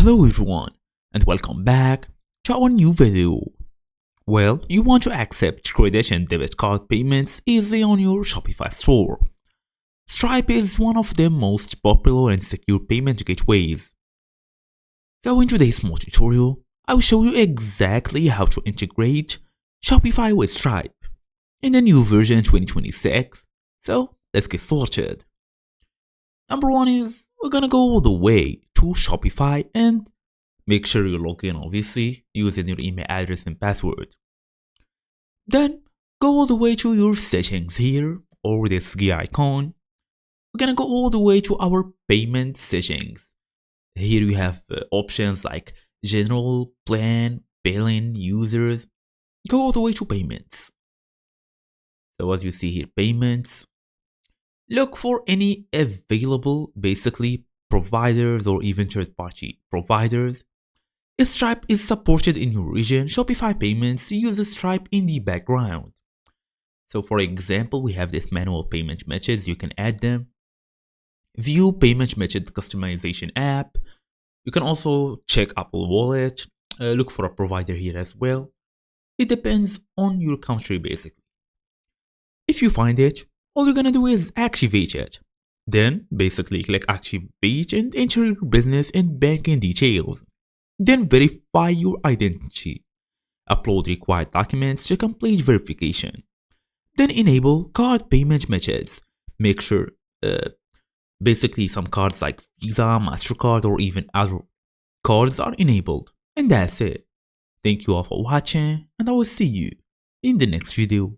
Hello everyone and welcome back to our new video. Well, you want to accept credit and debit card payments easily on your Shopify store. Stripe is one of the most popular and secure payment gateways. So in today's small tutorial, I will show you exactly how to integrate Shopify with Stripe in the new version 2026. So let's get started. Number one is we're gonna go all the way to Shopify and make sure you log in, obviously, using your email address and password. Then go all the way to your settings here, or this gear icon. We're gonna go all the way to our payment settings. Here you have options like general, plan, billing, users. Go all the way to payments. So as you see here, payments. Look for any available, basically, providers or even third-party providers. If Stripe is supported in your region, Shopify Payments uses Stripe in the background. So for example, we have this manual payment methods, you can add them. View payment method customization app. You can also check Apple Wallet, look for a provider here as well. It depends on your country basically. If you find it, all you're gonna do is activate it. Then basically click activate and enter your business and banking details. Then verify your identity. Upload required documents to complete verification. Then enable card payment methods. Make sure basically some cards like Visa, MasterCard or even other cards are enabled. And that's it. Thank you all for watching and I will see you in the next video.